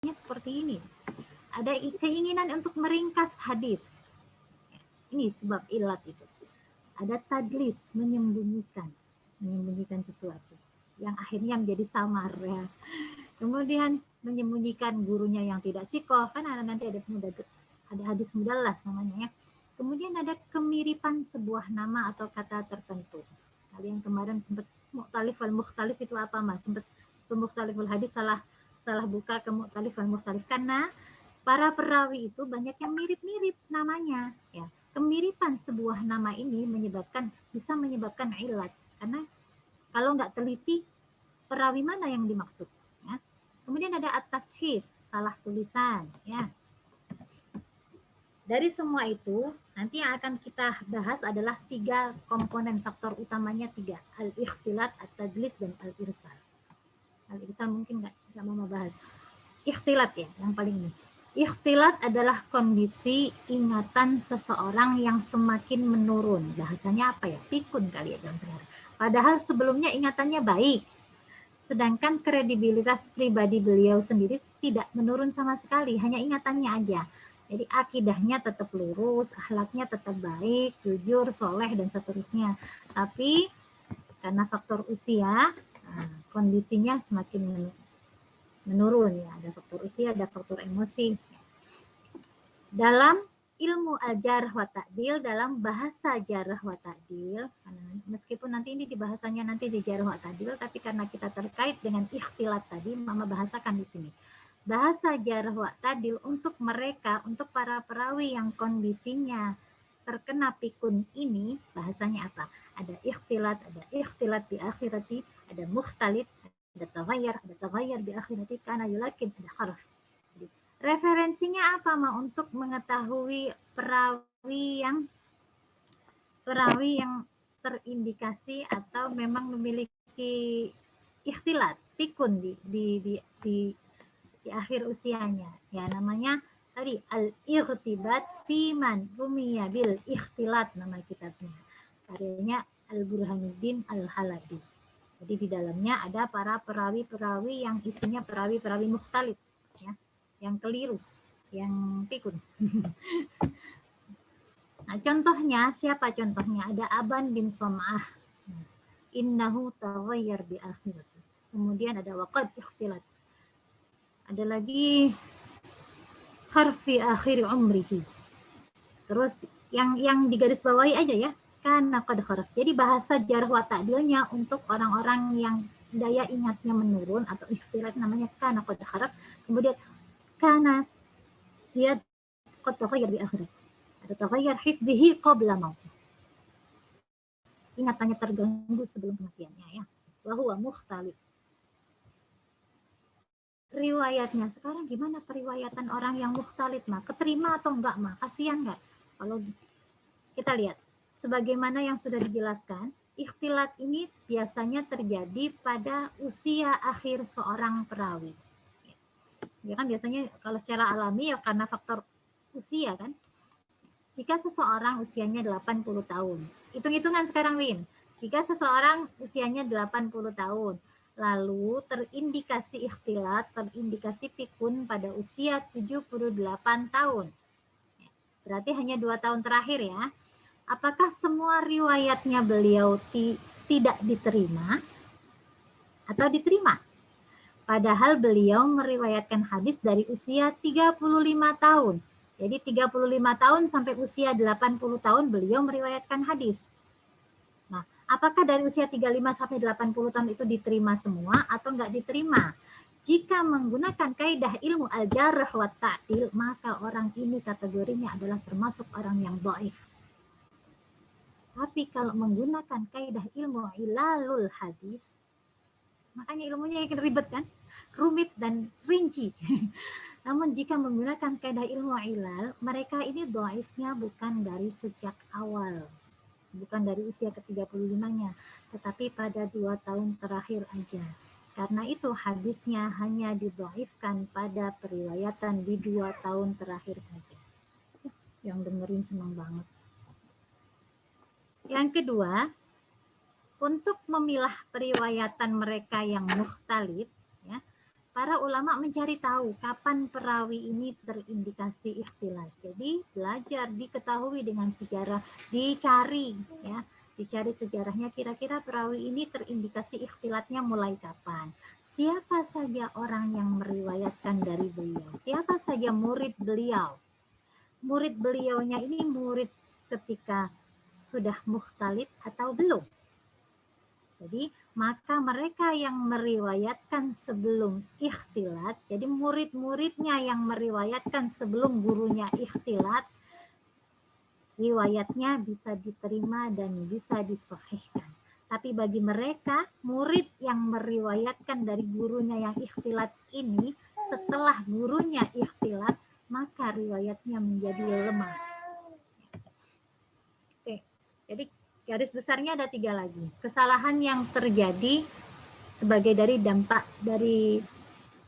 seperti ini. Ada keinginan untuk meringkas hadis. Ini sebab ilat itu. Ada tadlis, menyembunyikan sesuatu yang akhirnya menjadi samar ya. Kemudian menyembunyikan gurunya yang tidak sikoh, kan nanti ada hadis mudallas namanya ya. Kemudian ada kemiripan sebuah nama atau kata tertentu. Kalian kemarin sempat mukhtalif wal mukhtalif itu apa mas? Sempat ke mukhtaliful hadis salah buka ke mukhtalif wal mukhtalif karena para perawi itu banyak yang mirip-mirip namanya ya. Kemiripan sebuah nama ini bisa menyebabkan ilat karena kalau nggak teliti perawi mana yang dimaksud ya. Kemudian ada at-tashif, salah tulisan ya. Dari semua itu nanti yang akan kita bahas adalah 3 komponen faktor utamanya 3, al-ikhtilat, at-tadlis dan al-irsal. Al-irsal mungkin nggak mau bahas. Ikhtilat ya yang paling ini. Ikhtilat adalah kondisi ingatan seseorang yang semakin menurun. Bahasanya apa ya? Pikun kali ya dalam sejarah. Padahal sebelumnya ingatannya baik. Sedangkan kredibilitas pribadi beliau sendiri tidak menurun sama sekali, hanya ingatannya aja. Jadi akidahnya tetap lurus, akhlaknya tetap baik, jujur, soleh, dan seterusnya. Tapi karena faktor usia, kondisinya semakin menurun ya. Ada faktor usia, ada faktor emosi. Dalam ilmu al-jarh wa ta'dil, dalam bahasa jarh wa ta'dil, meskipun nanti ini di bahasanya nanti di jarh wa ta'dil, tapi karena kita terkait dengan ikhtilat tadi, mama bahasakan di sini. Bahasa jarh wa ta'dil untuk mereka, untuk para perawi yang kondisinya terkena pikun ini, bahasanya apa? Ada ikhtilat bi akhirati, ada mukhtalit, ada taghayyar bi akhirati, kana yulakin, ada kharaf. Referensinya apa Ma untuk mengetahui perawi yang terindikasi atau memang memiliki ikhtilat, pikun di akhir usianya. Ya namanya tadi al-ikhtibat fi man rumiya bil ikhtilat nama kitabnya. Karyanya Al-Burhanuddin Al-Halabi. Jadi di dalamnya ada para perawi-perawi yang isinya perawi-perawi mukhtalif ya, yang keliru, yang pikun. Nah, contohnya siapa contohnya? Ada Aban bin Som'ah. Innahu taghayyar bi akhirati. Kemudian ada waqad ikhtilat. Ada lagi harfi akhir umrihi. Terus yang digaris bawahi aja ya, kana qad kharaf. Jadi bahasa jarh wa ta'dilnya untuk orang-orang yang daya ingatnya menurun atau ikhtilat namanya kana qad kharaf. Kemudian kana ziyad qad taghayyar bi akhirati. Ada taghayyar hifdhihi qabla maut. Ingatannya terganggu sebelum kematiannya ya. Wa huwa mukhtalif. Riwayatnya sekarang gimana periwayatan orang yang mukhtalif mah? Keterima atau enggak mah? Kasihan enggak? Kalau kita lihat sebagaimana yang sudah dijelaskan, ikhtilat ini biasanya terjadi pada usia akhir seorang perawi. Ya kan biasanya kalau secara alami ya karena faktor usia kan. Jika seseorang usianya 80 tahun, hitung-hitungan sekarang Win. Jika seseorang usianya 80 tahun, lalu terindikasi ikhtilat, terindikasi pikun pada usia 78 tahun. Berarti hanya 2 tahun terakhir ya. Apakah semua riwayatnya beliau tidak diterima atau diterima? Padahal beliau meriwayatkan hadis dari usia 35 tahun. Jadi 35 tahun sampai usia 80 tahun beliau meriwayatkan hadis. Nah, apakah dari usia 35 sampai 80 tahun itu diterima semua atau enggak diterima? Jika menggunakan kaidah ilmu al-jarh wa ta'dil, maka orang ini kategorinya adalah termasuk orang yang dhaif. Tapi kalau menggunakan kaidah ilmu ilalul hadis, makanya ilmunya yang ribet kan? Rumit dan rinci. Namun jika menggunakan kaidah ilmu ilal, mereka ini dhaifnya bukan dari sejak awal. Bukan dari usia ke-35-nya, tetapi pada 2 tahun terakhir aja. Karena itu hadisnya hanya didhaifkan pada periwayatan di 2 tahun terakhir saja. Yang dengerin senang banget. Yang kedua, untuk memilah periwayatan mereka yang mukhtalif, ya, para ulama mencari tahu kapan perawi ini terindikasi ikhtilat. Jadi belajar, diketahui dengan sejarah, dicari ya, dicari sejarahnya kira-kira perawi ini terindikasi ikhtilatnya mulai kapan. Siapa saja orang yang meriwayatkan dari beliau? Siapa saja murid beliau? Murid beliaunya ini murid ketika sudah mukhtalid atau belum? Jadi maka mereka yang meriwayatkan sebelum ikhtilat, jadi murid-muridnya yang meriwayatkan sebelum gurunya ikhtilat, riwayatnya bisa diterima dan bisa disahihkan. Tapi bagi mereka, murid yang meriwayatkan dari gurunya yang ikhtilat ini, setelah gurunya ikhtilat, maka riwayatnya menjadi lemah. Oke, jadi garis besarnya ada 3 lagi. Kesalahan yang terjadi sebagai dari dampak dari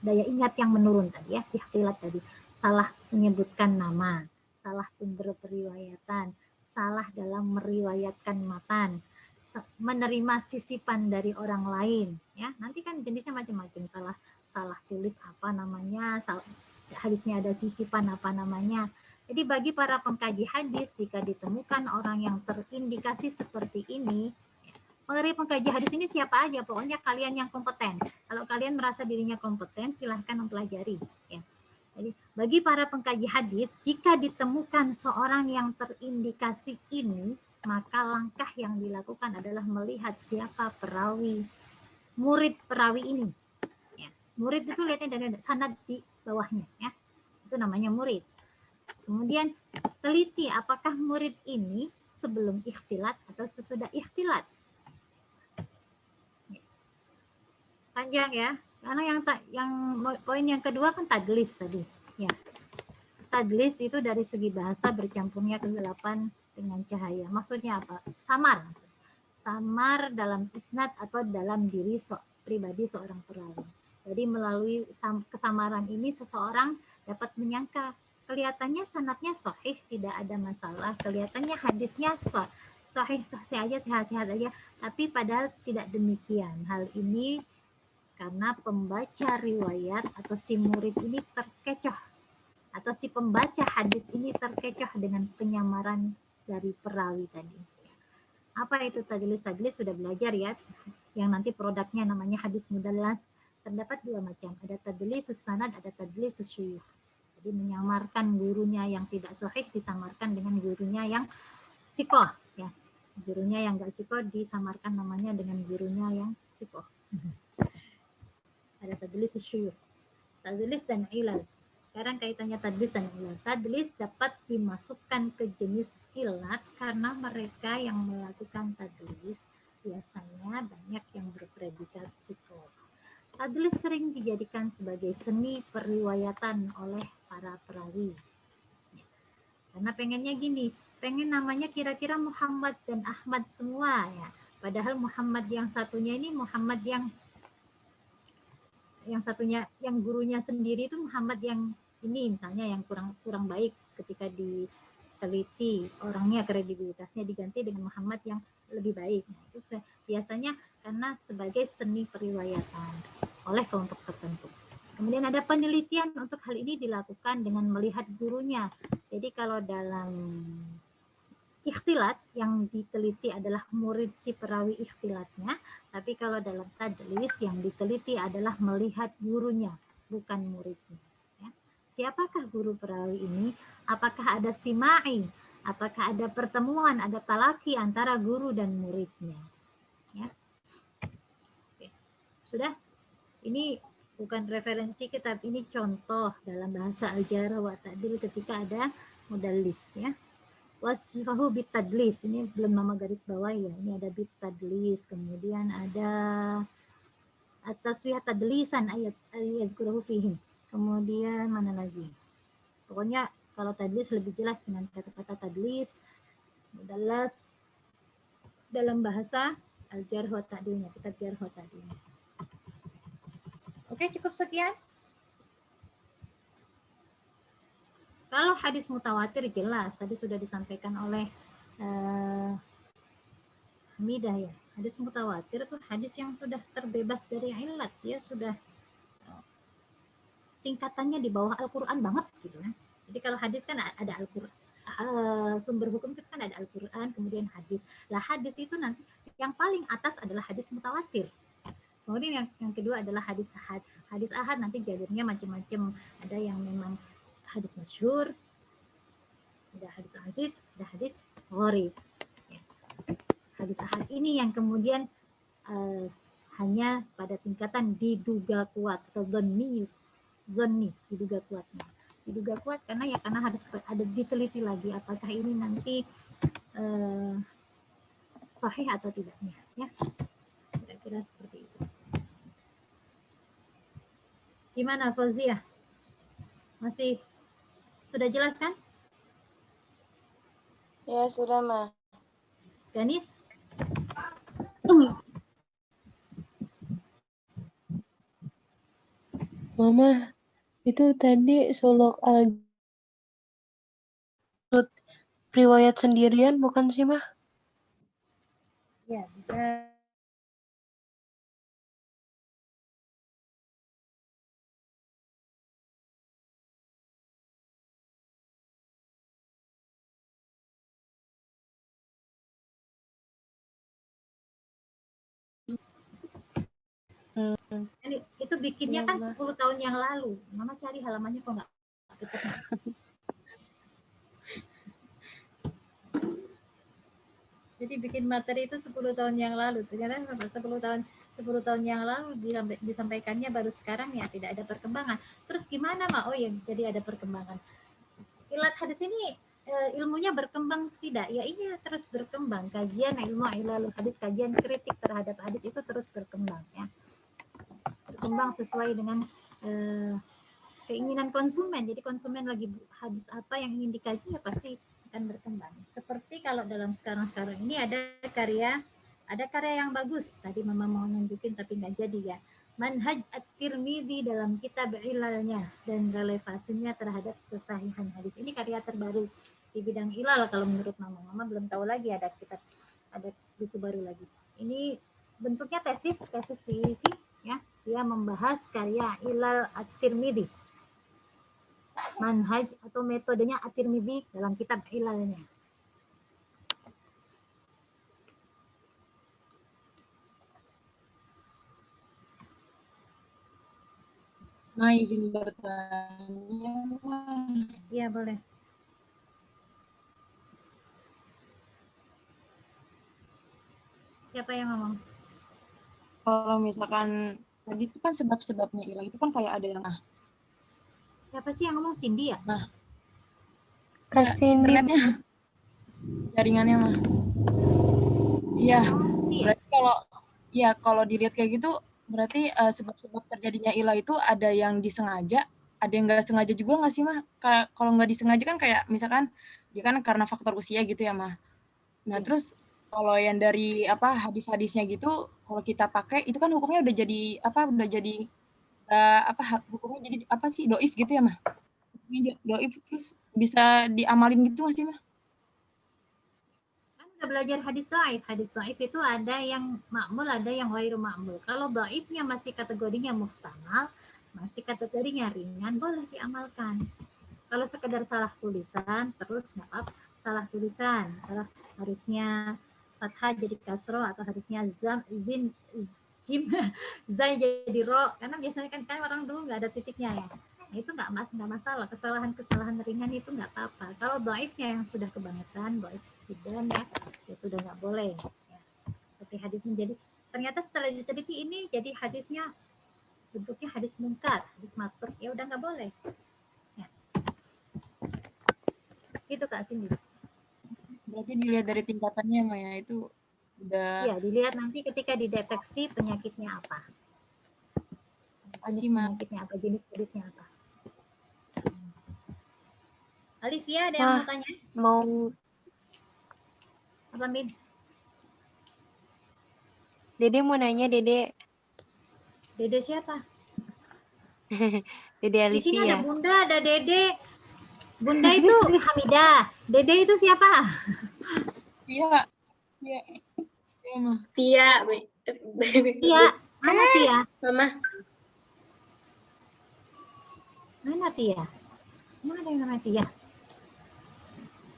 daya ingat yang menurun tadi ya, ikhtilat tadi. Salah menyebutkan nama, salah sumber periwayatan, salah dalam meriwayatkan matan, menerima sisipan dari orang lain ya. Nanti kan jenisnya macam-macam, salah tulis apa namanya, hadisnya ada sisipan apa namanya. Jadi bagi para pengkaji hadis, jika ditemukan orang yang terindikasi seperti ini, mengenai pengkaji hadis ini siapa aja, pokoknya kalian yang kompeten. Kalau kalian merasa dirinya kompeten, silahkan mempelajari. Ya. Jadi bagi para pengkaji hadis, jika ditemukan seorang yang terindikasi ini, maka langkah yang dilakukan adalah melihat siapa perawi, murid perawi ini. Ya. Murid itu lihatnya dari sanad di bawahnya, ya. Itu namanya murid. Kemudian teliti apakah murid ini sebelum ikhtilat atau sesudah ikhtilat. Panjang ya, karena yang poin yang kedua kan tadlis tadi. Ya, tadlis itu dari segi bahasa bercampurnya kegelapan dengan cahaya. Maksudnya apa? Samar, samar dalam isnad atau dalam diri pribadi seorang perawi. Jadi melalui kesamaran ini seseorang dapat menyangka kelihatannya sanadnya sahih, tidak ada masalah, kelihatannya hadisnya sahih aja, sehat-sehat aja, tapi padahal tidak demikian. Hal ini karena pembaca riwayat atau si murid ini terkecoh, atau si pembaca hadis ini terkecoh dengan penyamaran dari perawi tadi. Apa itu tadlis? Tadlis sudah belajar ya, yang nanti produknya namanya hadis mudallas. Terdapat 2 macam, ada tadlis sanad, ada tadlis syuyukh. Jadi menyamarkan gurunya yang tidak sahih disamarkan dengan gurunya yang sikoh, ya. Gurunya yang enggak sikoh disamarkan namanya dengan gurunya yang sikoh. Ada tadlis syuyukh, tadlis dan ilal. Sekarang kaitannya tadlis dan ilal. Tadlis dapat dimasukkan ke jenis ilat karena mereka yang melakukan tadlis biasanya banyak yang berpredikat psikoh. Tadlis sering dijadikan sebagai seni periwayatan oleh para perawi. Karena pengennya gini, pengen namanya kira-kira Muhammad dan Ahmad semua ya. Padahal Muhammad yang satunya ini Muhammad yang satunya, yang gurunya sendiri itu Muhammad yang ini misalnya yang kurang baik, ketika diteliti orangnya kredibilitasnya diganti dengan Muhammad yang lebih baik. Nah, itu biasanya karena sebagai seni periwayatan oleh kelompok tertentu. Kemudian ada penelitian untuk hal ini dilakukan dengan melihat gurunya. Jadi kalau dalam ikhtilat yang diteliti adalah murid si perawi ikhtilatnya, tapi kalau dalam tadlis yang diteliti adalah melihat gurunya, bukan muridnya. Ya. Siapakah guru perawi ini? Apakah ada simai? Apakah ada pertemuan, ada talaki antara guru dan muridnya? Ya. Oke. Sudah? Ini bukan referensi kitab, ini contoh dalam bahasa al-jarh wa ta'dil ketika ada mudallis ya. Wasfahu bitadlis, ini belum nama garis bawah ya, ini ada bitadlis, kemudian ada at-taswiyah tadlisan ayat kurang fihim, kemudian mana lagi, pokoknya kalau tadlis lebih jelas dengan kata-kata tadlis, mudallas dalam bahasa al-jarh wa ta'dilnya, kitab jarh wa ta'dilnya. Oke, cukup sekian. Kalau hadis mutawatir jelas, tadi sudah disampaikan oleh Hamidah ya. Hadis mutawatir itu hadis yang sudah terbebas dari ilat, ya sudah tingkatannya di bawah Al-Quran banget gitu kan. Jadi kalau hadis kan ada Al-Quran, sumber hukum itu kan ada Al-Quran, kemudian hadis. Lah hadis itu nanti yang paling atas adalah hadis mutawatir. Kemudian yang kedua adalah hadis ahad. Hadis ahad nanti jalurnya macam-macam. Ada yang memang hadis masyhur, ada hadis aziz, ada hadis gharib. Ya. Hadis ahad ini yang kemudian hanya pada tingkatan diduga kuat atau dhonni diduga kuatnya. Diduga kuat karena harus ada diteliti lagi apakah ini nanti sahih atau tidaknya, ya. Kira-kira seperti itu. Gimana Fauzia? Masih sudah jelas kan? Ya, sudah, Ma. Ganis? Mama, itu tadi suluk al riwayat sendirian bukan sih, Mah? Ya, bisa. Itu bikinnya kan 10 tahun yang lalu. Mama cari halamannya kok nggak ketemu. Jadi bikin materi itu 10 tahun yang lalu. Ternyata 10 tahun yang lalu disampaikannya baru sekarang ya tidak ada perkembangan. Terus gimana, Mak? Oh ya, jadi ada perkembangan. Ilat hadis ini ilmunya berkembang tidak? Ya iya, terus berkembang. Kajian ilmu ilalul hadis, kajian kritik terhadap hadis itu terus berkembang ya. Berkembang sesuai dengan keinginan konsumen. Jadi konsumen lagi hadis apa yang ingin dikaji ya pasti akan berkembang. Seperti kalau dalam sekarang ini ada karya yang bagus. Tadi Mama mau nunjukin tapi nggak jadi ya. Manhaj At-Tirmidzi dalam kitab ilalnya dan relevansinya terhadap kesahihan hadis. Ini karya terbaru di bidang ilal kalau menurut Mama. Mama belum tahu lagi ada buku baru lagi. Ini bentuknya tesis PhD ya. Dia membahas karya ilal At-Tirmidzi. Manhaj atau metodenya At-Tirmidzi dalam kitab ilalnya. Ma, izin bertanya, Ma. Iya, boleh. Siapa yang ngomong? Kalau misalkan tadi itu kan sebab-sebabnya hilang itu kan kayak ada yang Siapa sih yang ngomong? Cindy ya? Nah, Kak Cindy. internetnya jaringannya mah. Iya. Berarti kalau dilihat kayak gitu berarti sebab-sebab terjadinya ilah itu ada yang disengaja, ada yang nggak sengaja juga nggak sih, Mah? Kalau nggak disengaja kan kayak misalkan dia kan karena faktor usia gitu ya, Mah. Nah, terus kalau yang dari hadis-hadisnya gitu kalau kita pakai itu kan hukumnya udah jadi hukumnya jadi doif gitu ya, Mah? Doif terus bisa diamalin gitu nggak sih, Mah? Kan udah belajar hadis dhaif. Hadis dhaif itu ada yang ma'mul, ada yang ghairu ma'mul. Kalau dhaifnya masih kategorinya muhtamal, masih kategorinya ringan, boleh diamalkan. Kalau sekedar salah tulisan, terus nggak apa, salah tulisan, harusnya fathah jadi kasroh atau harusnya jim zai jadi ro, karena biasanya kan orang dulu nggak ada titiknya ya. Nah, itu nggak masalah, kesalahan ringan itu nggak apa-apa. Kalau dhaifnya yang sudah kebangetan, dhaif dan ya sudah nggak boleh. Ya. Seperti hadis menjadi ternyata setelah diteliti ini jadi hadisnya bentuknya hadis mungkar, hadis matruk, ya udah nggak boleh. Ya. Itu Kak Cindy. Berarti dilihat dari tingkatannya, Maya, itu udah... Iya, dilihat nanti ketika dideteksi penyakitnya apa. Penyakitnya apa, jenis hadisnya apa. Alivia, ada yang mau tanya? Mau. Apa, Min? Dede mau nanya, Dede. Dede siapa? Dede Alivia. Di sini ada Bunda, ada Dede. Bunda itu Hamidah. Dede itu siapa? Tia. Tia. Tia. Mana Tia? Mama. Mana Tia? Mana yang namanya Tia?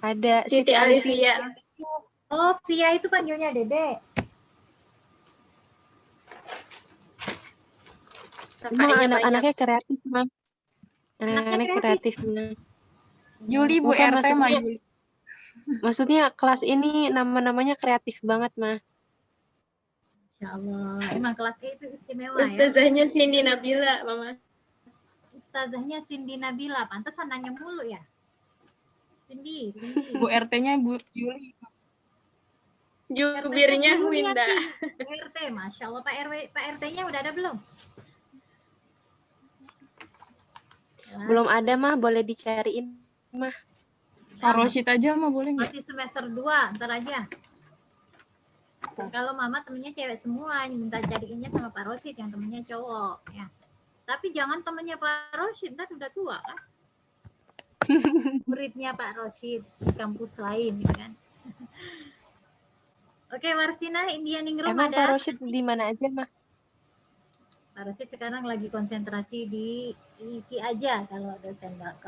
Ada Siti Alivia. Oh, Via itu panggilnya Dede. Emang Kakaknya banyak. anak-anaknya kreatif, Mah. Anaknya Anak-anak kreatif. kreatifnya. Yuli, Bu Bukan, RT mah maksudnya Yuli. maksudnya kelas ini nama-namanya kreatif banget, Mah. Insya Allah. Emang kelas E itu istimewa ya. Ustazahnya Cindy Nabila, Mama. Ustazahnya Cindy Nabila. Pantesan nanya mulu ya. Cindy, Cindy. Bu RT-nya Bu Yuli. Jubirnya RT-nya Winda. RT, Masya Allah. Pak RT-nya udah ada belum? Belum ada, Mah. Boleh dicariin, Mah. Pak Roshid aja mah boleh nggak? Masih semester 2, ntar aja. Kalau mama temennya cewek semua, minta cariinnya sama Pak Rosid yang temennya cowok ya. Tapi jangan temennya Pak Rosid, ntar udah tua kan. Muridnya Pak Rosid di kampus lain gitu kan. Oke, Warsina Indianingrum Emang Pak ada. Roshid di mana aja, Mah? Pak Rosid sekarang lagi konsentrasi di IT aja kalau dosen. Kalau